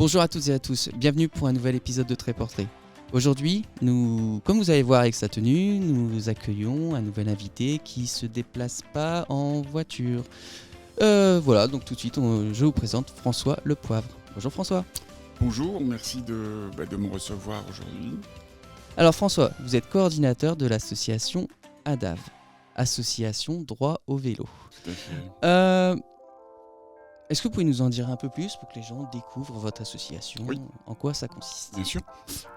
Bonjour à toutes et à tous, bienvenue pour un nouvel épisode de Trait Portrait. Aujourd'hui, comme vous allez voir avec sa tenue, nous accueillons un nouvel invité qui se déplace pas en voiture. Voilà, donc tout de suite, je vous présente François Le Poivre. Bonjour François. Bonjour, merci de me recevoir aujourd'hui. Alors François, vous êtes coordinateur de l'association ADAV, Association Droit au Vélo. Tout à fait. Est-ce que vous pouvez nous en dire un peu plus pour que les gens découvrent votre association, Oui. En quoi ça consiste? Bien sûr.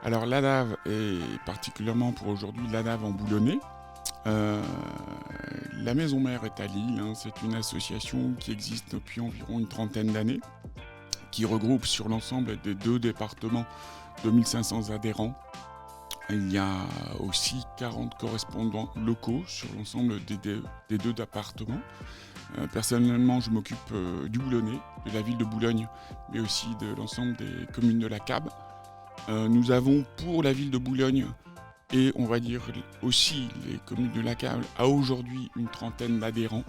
Alors l'ADAV est particulièrement pour aujourd'hui l'ADAV en Boulonnais. La maison mère est à Lille, c'est une association qui existe depuis environ une trentaine d'années, qui regroupe sur l'ensemble des 2 départements 2500 adhérents. Il y a aussi 40 correspondants locaux sur l'ensemble des 2 départements. Personnellement, je m'occupe du Boulonnais, de la ville de Boulogne, mais aussi de l'ensemble des communes de la CAB. Nous avons pour la ville de Boulogne et on va dire aussi les communes de la CAB à aujourd'hui une trentaine d'adhérents.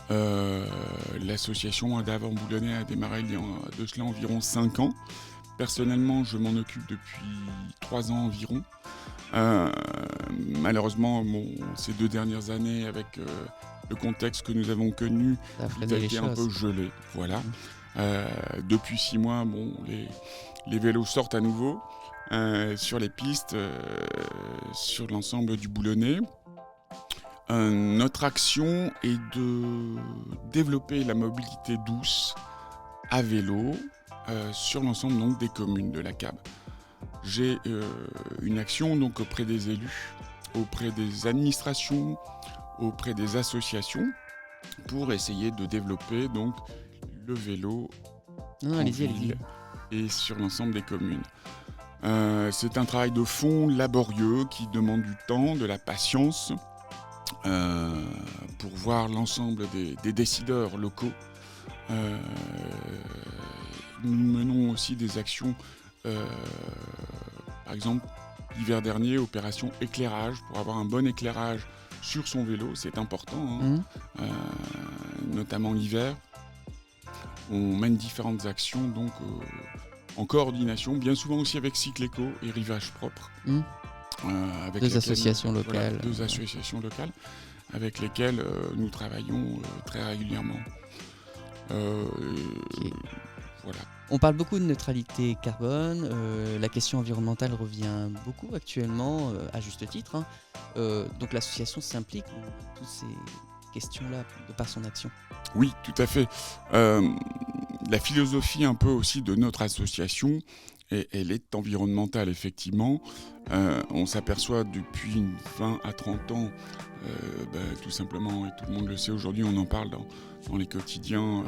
L'association ADAV en Boulonnais a démarré il y a de cela environ 5 ans. Personnellement, je m'en occupe depuis 3 ans environ. Malheureusement, ces 2 dernières années, avec le contexte que nous avons connu, ça a été un peu gelé. Voilà. Depuis 6 mois, les vélos sortent à nouveau sur les pistes, sur l'ensemble du Boulonnais. Notre action est de développer la mobilité douce à vélo sur l'ensemble donc, des communes de la CAB. J'ai une action donc, auprès des élus, auprès des administrations, auprès des associations pour essayer de développer donc, le vélo en ville et sur l'ensemble des communes. C'est un travail de fond laborieux qui demande du temps, de la patience pour voir l'ensemble des décideurs locaux. Nous menons aussi des actions, par exemple, l'hiver dernier, opération éclairage, pour avoir un bon éclairage sur son vélo, c'est important, notamment l'hiver. On mène différentes actions donc, en coordination, bien souvent aussi avec Cycléco et Rivage Propre. Avec 2 associations locales. Voilà, 2 associations locales avec lesquelles nous travaillons très régulièrement. Voilà. On parle beaucoup de neutralité carbone, la question environnementale revient beaucoup actuellement, à juste titre. Donc l'association s'implique dans toutes ces questions-là de par son action. Oui, tout à fait. La philosophie un peu aussi de notre association, elle est environnementale effectivement. On s'aperçoit depuis 20 à 30 ans, tout simplement, et tout le monde le sait aujourd'hui, on en parle dans les quotidiens,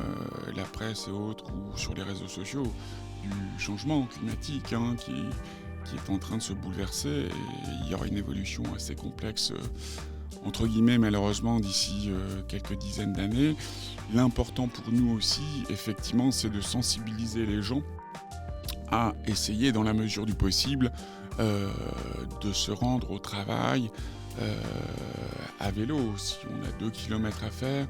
la presse et autres, ou sur les réseaux sociaux, du changement climatique qui est en train de se bouleverser, et il y aura une évolution assez complexe, entre guillemets malheureusement, d'ici quelques dizaines d'années. L'important pour nous aussi, effectivement, c'est de sensibiliser les gens à essayer, dans la mesure du possible, de se rendre au travail à vélo. Si on a 2 km à faire,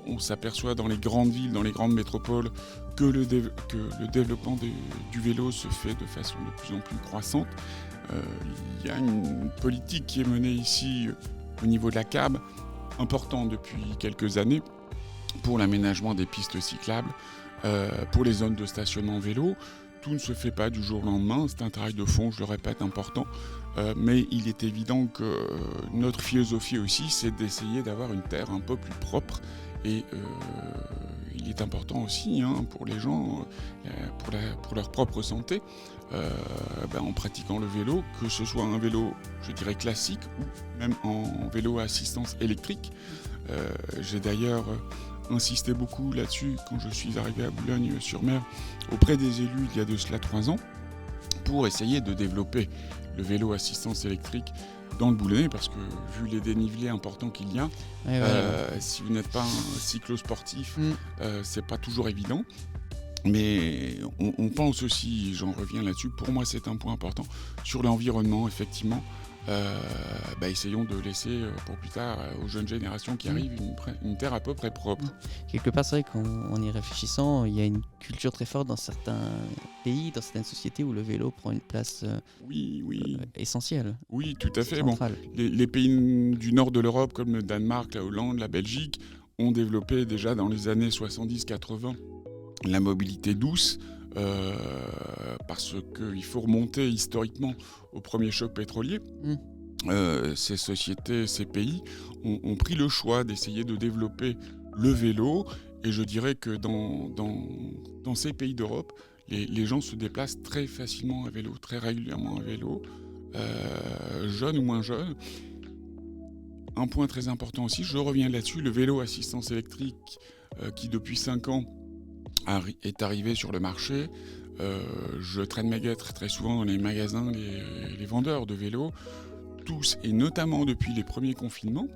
on s'aperçoit dans les grandes villes, dans les grandes métropoles, que le développement du vélo se fait de façon de plus en plus croissante. Il y a une politique qui est menée ici au niveau de la CAB, importante depuis quelques années, pour l'aménagement des pistes cyclables, pour les zones de stationnement vélo. Tout ne se fait pas du jour au lendemain, c'est un travail de fond, je le répète, important. Mais il est évident que notre philosophie aussi, c'est d'essayer d'avoir une terre un peu plus propre. Et il est important aussi pour les gens, pour leur propre santé, en pratiquant le vélo, que ce soit un vélo, je dirais, classique ou même en vélo à assistance électrique. J'ai d'ailleurs insisté beaucoup là-dessus quand je suis arrivé à Boulogne-sur-Mer auprès des élus il y a de cela 3 ans pour essayer de développer le vélo assistance électrique dans le Boulonnais, parce que vu les dénivelés importants qu'il y a, si vous n'êtes pas un cyclo-sportif, c'est pas toujours évident. Mais on pense aussi, j'en reviens là-dessus, pour moi c'est un point important, sur l'environnement effectivement. essayons de laisser pour plus tard aux jeunes générations qui arrivent une terre à peu près propre. Quelque part, c'est vrai qu'en y réfléchissant, il y a une culture très forte dans certains pays, dans certaines sociétés où le vélo prend une place essentielle. Oui, tout à fait. Centrale. Bon, les pays du nord de l'Europe, comme le Danemark, la Hollande, la Belgique, ont développé déjà dans les années 70-80 la mobilité douce, parce qu'il faut remonter historiquement au premier choc pétrolier. Ces sociétés, ces pays ont pris le choix d'essayer de développer le vélo, et je dirais que dans ces pays d'Europe, les gens se déplacent très facilement à vélo, très régulièrement à vélo, jeunes ou moins jeunes. Un point très important aussi, je reviens là-dessus, le vélo assistance électrique qui depuis 5 ans est arrivé sur le marché. Je traîne mes guêtres très souvent dans les magasins, les vendeurs de vélos, tous, et notamment depuis les premiers confinements,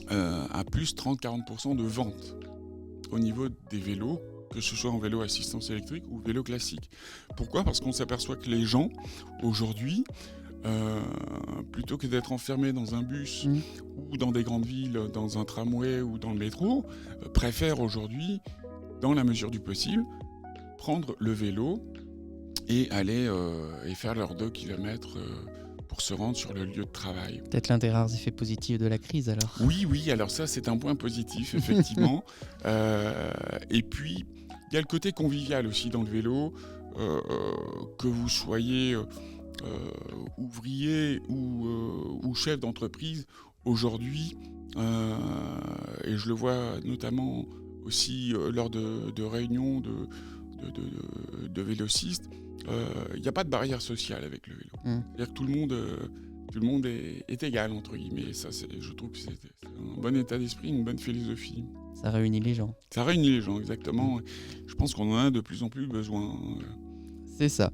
à plus 30-40% de ventes au niveau des vélos, que ce soit en vélo assistance électrique ou vélo classique. Pourquoi ? Parce qu'on s'aperçoit que les gens, aujourd'hui, plutôt que d'être enfermés dans un bus ou dans des grandes villes, dans un tramway ou dans le métro, préfèrent aujourd'hui, dans la mesure du possible, prendre le vélo et aller et faire leurs 2 kilomètres pour se rendre sur le lieu de travail. Peut-être l'un des rares effets positifs de la crise alors. Oui, alors ça c'est un point positif effectivement. Et puis il y a le côté convivial aussi dans le vélo, que vous soyez ouvrier ou chef d'entreprise aujourd'hui, et je le vois notamment aussi lors de réunions de vélocistes, il n'y a pas de barrière sociale avec le vélo. C'est-à-dire que tout le monde est égal, entre guillemets. Ça, je trouve que c'est un bon état d'esprit, une bonne philosophie. Ça réunit les gens. Ça réunit les gens, exactement. Je pense qu'on en a de plus en plus besoin. C'est ça.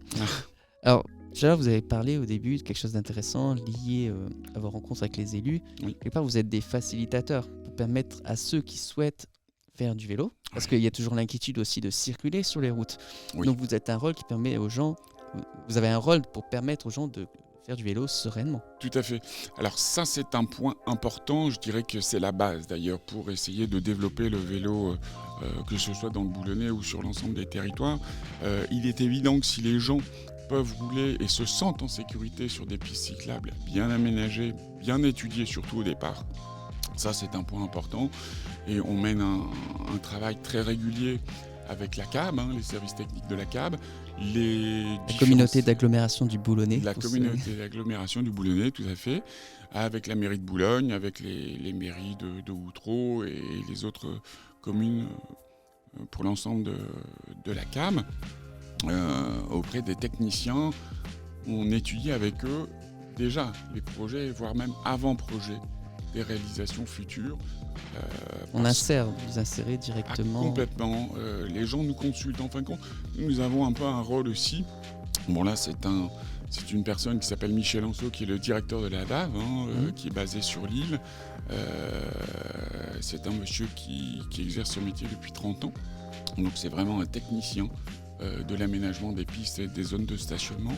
Alors, déjà, vous avez parlé au début de quelque chose d'intéressant lié à vos rencontres avec les élus. Oui. Quelque part, vous êtes des facilitateurs pour permettre à ceux qui souhaitent faire du vélo, parce qu'il y a toujours l'inquiétude aussi de circuler sur les routes. Oui. Donc vous êtes un rôle qui permet aux gens, vous avez un rôle pour permettre aux gens de faire du vélo sereinement. Tout à fait. Alors ça, c'est un point important. Je dirais que c'est la base d'ailleurs pour essayer de développer le vélo, que ce soit dans le Boulonnais ou sur l'ensemble des territoires. Il est évident que si les gens peuvent rouler et se sentent en sécurité sur des pistes cyclables bien aménagées, bien étudiées surtout au départ, ça c'est un point important. Et on mène un travail très régulier avec la CAB, les services techniques de la CAB, la communauté d'agglomération du Boulonnais. La communauté d'agglomération du Boulonnais, tout à fait, avec la mairie de Boulogne, avec les mairies de Outreau et les autres communes pour l'ensemble de la CAB. Auprès des techniciens, on étudie avec eux déjà les projets, voire même avant-projets des réalisations futures. On insère, vous insérez directement. Complètement. Les gens nous consultent. En fin de compte, nous avons un peu un rôle aussi. Bon là, c'est une personne qui s'appelle Michel Anceau, qui est le directeur de la DAV, qui est basé sur l'île. C'est un monsieur qui exerce ce métier depuis 30 ans. Donc c'est vraiment un technicien de l'aménagement des pistes et des zones de stationnement,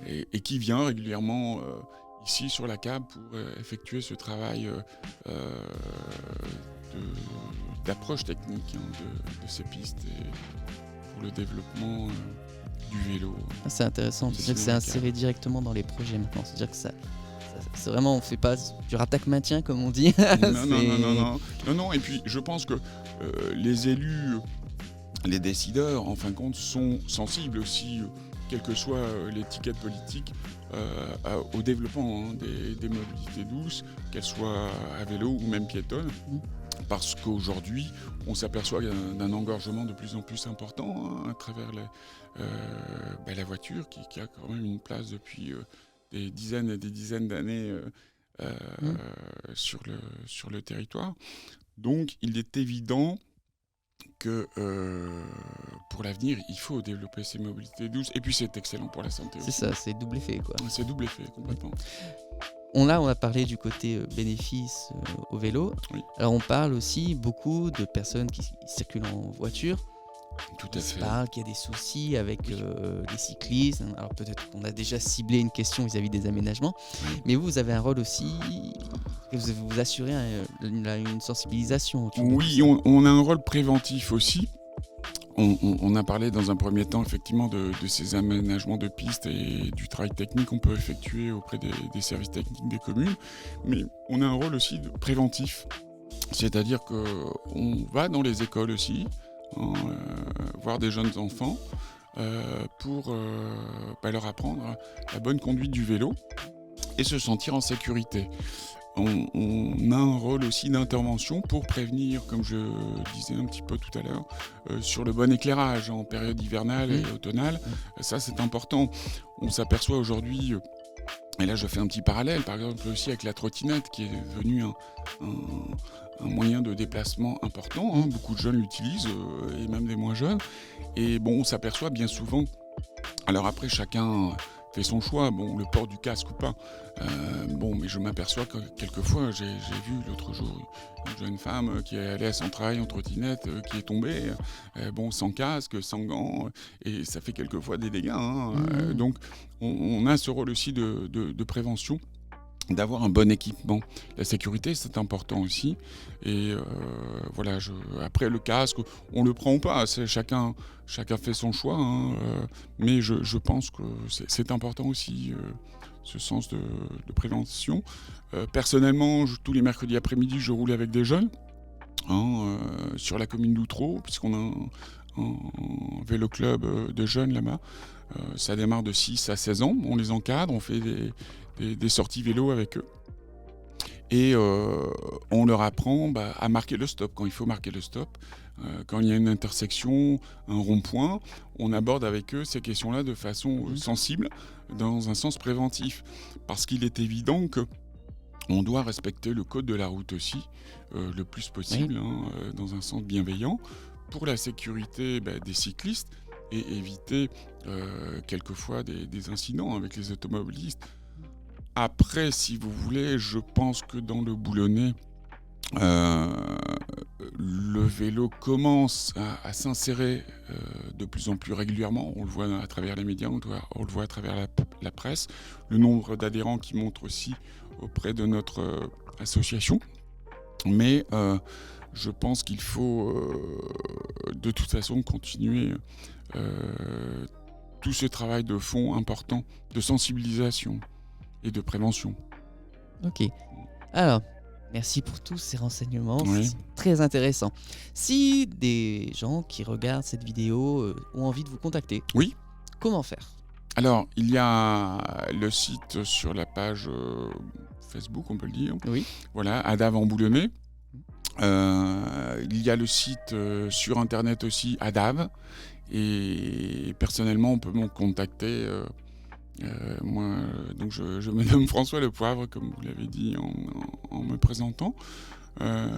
et qui vient régulièrement ici sur la CAB pour effectuer ce travail d'approche technique de ces pistes et pour le développement du vélo. C'est intéressant, c'est-à-dire que c'est inséré directement dans les projets maintenant, c'est-à-dire que ça c'est vraiment, on ne fait pas du rattaque-maintien comme on dit. Non, et puis je pense que les élus, les décideurs, en fin de compte, sont sensibles aussi, quelle que soit l'étiquette politique, au développement des mobilités douces, qu'elles soient à vélo ou même piétonnes, parce qu'aujourd'hui, on s'aperçoit d'un engorgement de plus en plus important à travers la voiture, qui a quand même une place depuis des dizaines et des dizaines d'années sur le territoire. Donc, il est évident que pour l'avenir, il faut développer ces mobilités douces. Et puis, c'est excellent pour la santé aussi. C'est ça, c'est double effet, quoi. C'est double effet, complètement. On a parlé du côté bénéfice au vélo. Oui. Alors, on parle aussi beaucoup de personnes qui circulent en voiture Tout à Il se fait. parle qu'il y a des soucis avec les cyclistes. Alors peut-être qu'on a déjà ciblé une question vis-à-vis des aménagements, mais vous avez un rôle aussi, que vous assurez une sensibilisation. Oui, on a un rôle préventif aussi. On a parlé dans un premier temps effectivement de ces aménagements de pistes et du travail technique qu'on peut effectuer auprès des services techniques des communes, mais on a un rôle aussi préventif, c'est-à-dire qu'on va dans les écoles aussi, voir des jeunes enfants pour leur apprendre la bonne conduite du vélo et se sentir en sécurité. On a un rôle aussi d'intervention pour prévenir, comme je disais un petit peu tout à l'heure, sur le bon éclairage en période hivernale et automnale. Ça, c'est important. On s'aperçoit aujourd'hui, et là je fais un petit parallèle, par exemple aussi avec la trottinette qui est devenue un moyen de déplacement important. Beaucoup de jeunes l'utilisent, et même des moins jeunes. Et bon, on s'aperçoit bien souvent, alors après chacun fait son choix, le port du casque ou pas. Mais je m'aperçois que quelquefois, j'ai vu l'autre jour une jeune femme qui allait à son travail en trottinette, qui est tombée, sans casque, sans gants, et ça fait quelquefois des dégâts. Donc, on a ce rôle aussi de prévention, d'avoir un bon équipement. La sécurité, c'est important aussi. Et après, le casque, on le prend ou pas, chacun fait son choix, mais je pense que c'est important aussi, ce sens de prévention. Personnellement, tous les mercredis après-midi, je roule avec des jeunes sur la commune d'Outreau, puisqu'on a un vélo club de jeunes là-bas. Ça démarre de 6 à 16 ans, on les encadre, on fait des sorties vélo avec eux. Et on leur apprend à marquer le stop, quand il faut marquer le stop. Quand il y a une intersection, un rond-point, on aborde avec eux ces questions-là de façon sensible, dans un sens préventif. Parce qu'il est évident qu'on doit respecter le code de la route aussi, le plus possible, dans un sens bienveillant, pour la sécurité des cyclistes et éviter quelquefois des incidents avec les automobilistes. Après, si vous voulez, je pense que dans le Boulonnais, le vélo commence à s'insérer de plus en plus régulièrement. On le voit à travers les médias, on le voit à travers la presse. Le nombre d'adhérents qui monte aussi auprès de notre association. Mais je pense qu'il faut de toute façon continuer tout ce travail de fond important de sensibilisation et de prévention. Ok. Alors, merci pour tous ces renseignements, Oui. c'est très intéressant. Si des gens qui regardent cette vidéo ont envie de vous contacter, Oui. Comment faire ? Alors, il y a le site sur la page Facebook, on peut le dire. Oui. Voilà, Adav en Boulonnais. Il y a le site sur Internet aussi, Adav. Et personnellement, on peut me contacter. Moi, donc je me nomme François Le Poivre, comme vous l'avez dit en me présentant.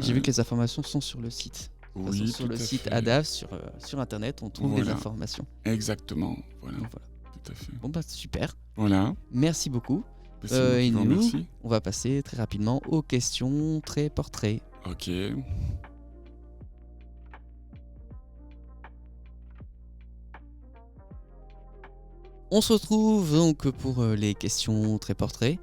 J'ai vu que les informations sont sur le site. Oui, sur le site fait. Adav, sur Internet, on trouve des informations. Exactement, voilà. Donc, voilà. Tout à fait. Bon, super. Voilà. Merci beaucoup. C'est moi qui Et vous nous, remercie. on va passer très rapidement aux questions très portraits. Ok. On se retrouve donc pour les questions très portraits.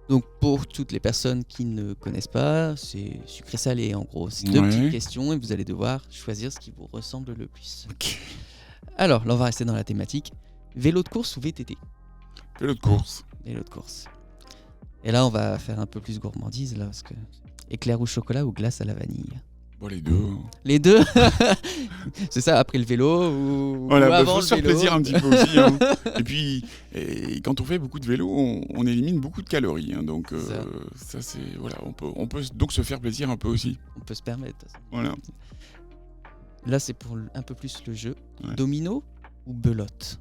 Donc pour toutes les personnes qui ne connaissent pas, c'est sucré-salé en gros. C'est deux petites questions et vous allez devoir choisir ce qui vous ressemble le plus. Ok. Alors là on va rester dans la thématique. Vélo de course ou VTT ? Vélo de course. Vélo de course. Et là on va faire un peu plus gourmandise là parce que éclair au chocolat ou glace à la vanille ? Bon, les deux. Les deux. C'est ça, après le vélo ou, voilà, ou avant faut le se faire vélo. plaisir un petit peu aussi. Hein. Et puis, quand on fait beaucoup de vélo, on élimine beaucoup de calories. Hein, donc, ça c'est voilà, on peut donc se faire plaisir un peu aussi. On peut se permettre. Voilà. Là, c'est pour un peu plus le jeu. Ouais. Domino ou belote ?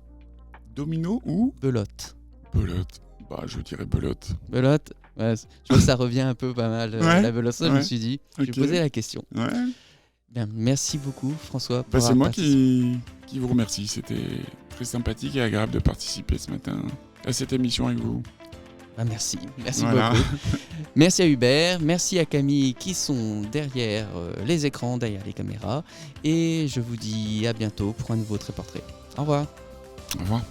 Domino ou Belote. belote. Bah, je dirais belote. Belote. Ouais, je vois que ça revient un peu pas mal la belote. Ça, je me suis dit, je vais poser la question. Ouais. Bien, merci beaucoup, François. Pour c'est moi qui vous remercie. C'était très sympathique et agréable de participer ce matin à cette émission avec vous. Merci Voilà. beaucoup. Merci à Hubert, merci à Camille qui sont derrière les écrans, derrière les caméras. Et je vous dis à bientôt pour un nouveau Très Portrait. Au revoir. Au revoir.